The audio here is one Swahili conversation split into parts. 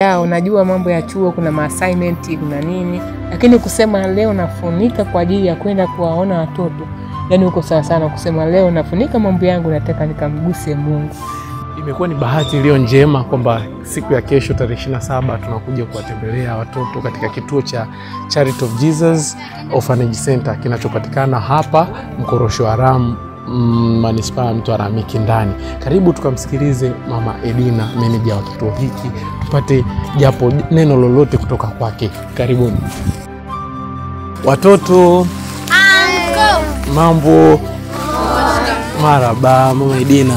Unajua mambo ya chuo, kuna assignment, kuna nini, lakini kusema leo nafunika kwa ajili ya kwenda kuwaona watoto, yani uko sawa sana kusema leo nafunika mambo yangu, nataka nikamguse Mungu. Imekuwa ni bahati iliyo njema kwamba siku ya kesho tarehe 27 tunakuja kuwatembelea watoto katika kituo cha Charity of Jesus Orphanage Center kinachopatikana hapa Mkorosho Haram, manispaa ya Mtwara Mikindani. Karibu tukamsikilize Mama Edina, meneja wa kituo hiki, tupate japo neno lolote kutoka kwake. Karibuni. Watoto, mambo, maraba. Mama Edina,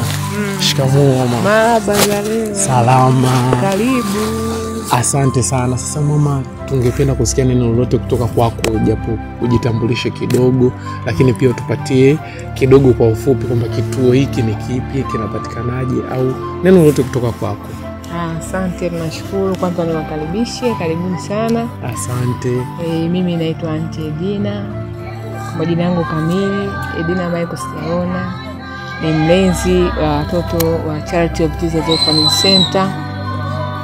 shikamoo mama. Maraba leo. Salama. Karibu. Asante sana. Sasa mama, tungependa kusikia neno lolote kutoka kwako, japo ujitambulishe kidogo, lakini pia utupatie kidogo kwa ufupi kwamba kituo hiki ni kipi, kinapatikanaje, au neno lolote kutoka kwako. Asante, nashukuru. Kwanza niwakaribishe, karibuni sana. Asante. Mimi naitwa Auntie Edina. Majina yangu kamili Edina Michael Siaona. Ni mlezi wa watoto wa Charity of Jesus Orphanage Center.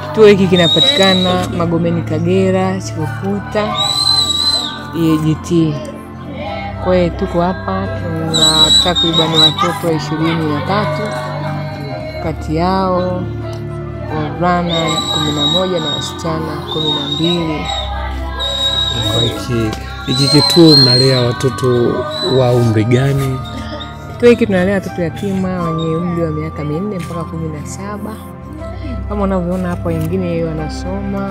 Kituo hiki kinapatikana Magomeni, Kagera, Chifukuta, EGT. Kwa hiyo tuko hapa, tuna takriban watoto 23, kati yao wavulana 11 na wasichana 12. Kwa hiki kituo mnalea watoto wa umri gani? Kituo hiki tunalea watoto yatima wenye umri wa miaka 4 mpaka 17. Kama unavyoona hapa, wengine wanasoma,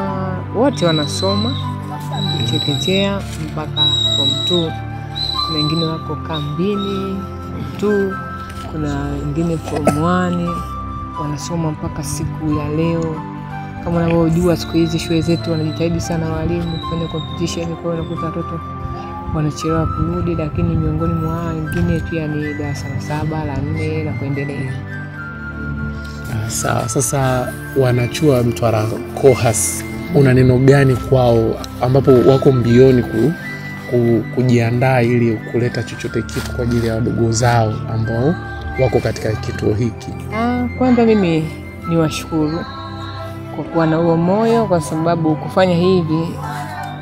wote wanasoma chekechea mpaka form 2. Kuna wengine wako kambini form 2, kuna wengine form 1 wanasoma mpaka siku ya leo. Kama unavyojua siku hizi shule zetu wanajitahidi sana walimu kufanya competition, kwa hiyo unakuta watoto wanachelewa kurudi, lakini miongoni mwa wengine pia ni darasa la 7, la 4 na kuendelea. Sawa. Sasa wanachua Mtwara Kohas, una neno gani kwao ambapo wako mbioni kujiandaa ili kuleta chochote kitu kwa ajili ya wadogo zao ambao wako katika kituo hiki? Kwanza mimi niwashukuru kwa kuwa na huo moyo, kwa sababu kufanya hivi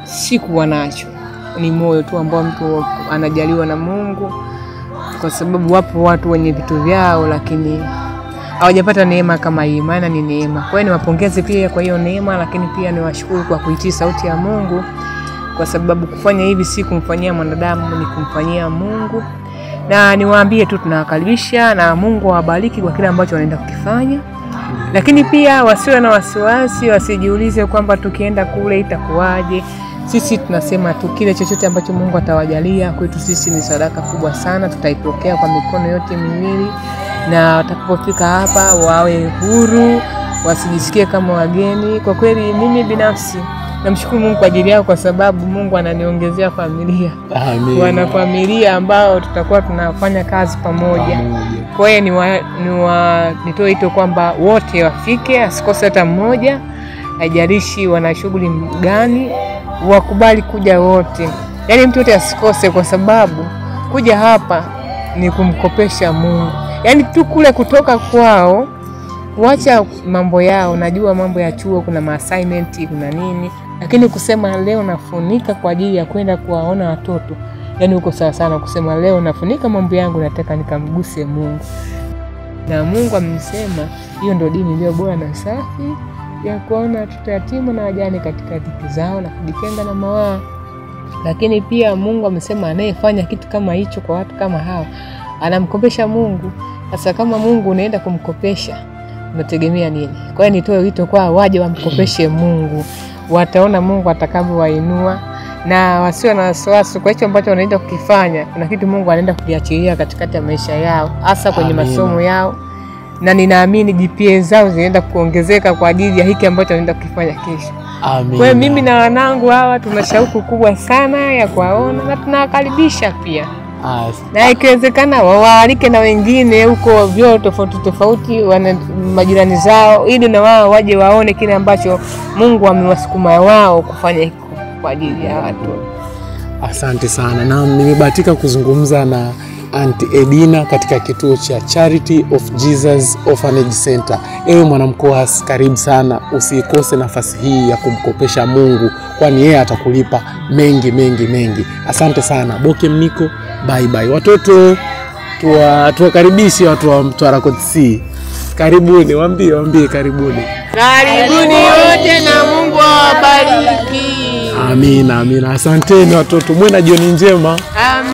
si kuwa nacho, ni moyo tu ambao mtu anajaliwa na Mungu, kwa sababu wapo watu wenye vitu vyao lakini hawajapata neema kama hii, maana ni neema. Kwa hiyo niwapongeze pia kwa hiyo neema, lakini pia niwashukuru kwa kuitii sauti ya Mungu, kwa sababu kufanya hivi si kumfanyia mwanadamu, ni kumfanyia Mungu. Na niwaambie tu tunawakaribisha, na Mungu awabariki kwa kile ambacho wanaenda kukifanya. Lakini pia wasiwe na wasiwasi, wasijiulize kwamba tukienda kule itakuwaje. Sisi tunasema tu kile chochote ambacho Mungu atawajalia kwetu sisi ni sadaka kubwa sana, tutaipokea kwa mikono yote miwili. Na watakapofika hapa wawe huru, wasijisikie kama wageni. Kwa kweli mimi binafsi namshukuru Mungu kwa ajili yao, kwa sababu Mungu ananiongezea familia. Amen. Wana familia ambao tutakuwa tunafanya kazi pamoja. Kwa hiyo nitoe ito kwamba wote wafike, asikose hata mmoja, haijalishi wana shughuli gani, wakubali kuja wote. Yaani mtu yote asikose, kwa sababu kuja hapa ni kumkopesha Mungu. Yaani tu kule kutoka kwao, wacha mambo yao, najua mambo ya chuo, kuna assignment, kuna nini, lakini kusema leo nafunika kwa ajili ya kwenda kuwaona watoto, yani uko sawa sana kusema leo nafunika mambo yangu, nataka nikamguse Mungu. Na Mungu amesema hiyo ndio dini iliyo bora na safi ya kuona watoto yatima na wajane katika dhiki zao na kujitenga na mawaa. Lakini pia Mungu amesema anayefanya kitu kama hicho kwa watu kama hao anamkopesha Mungu. Sasa kama Mungu unaenda kumkopesha, unategemea nini? Kwa hiyo nitoe wito kwa waje wamkopeshe Mungu, wataona Mungu atakavyowainua, na wasiwe na wasiwasi kwa hicho ambacho wanaenda kukifanya. Kuna kitu Mungu anaenda kukiachilia katikati ya maisha yao, hasa kwenye masomo yao, na ninaamini GPA zao zinaenda kuongezeka kwa ajili ya hiki ambacho wanaenda kukifanya kesho. Amen. Kwa hiyo mimi na wanangu hawa tuna shauku kubwa sana ya kuwaona, na tunawakaribisha pia. Na ikiwezekana wawaalike na wengine huko vyuo tofauti tofauti, wana majirani zao, ili na wao waje waone kile ambacho Mungu amewasukuma wao kufanya kwa ajili ya watu. Asante sana. Na nimebahatika kuzungumza na Auntie Edina katika kituo cha Charity of Jesus Orphanage Center. Ewe mwanamkoas, karibu sana, usikose nafasi hii ya kumkopesha Mungu, kwani yeye atakulipa mengi mengi mengi. Asante sana. Boke Mniko, bye bye. Watoto tuwakaribishe watu wa Mtwara Code. Karibuni, waambie karibuni. Karibuni wote na Mungu awabariki. Amina, amina. Asanteni watoto, mwe na jioni njema. Amen.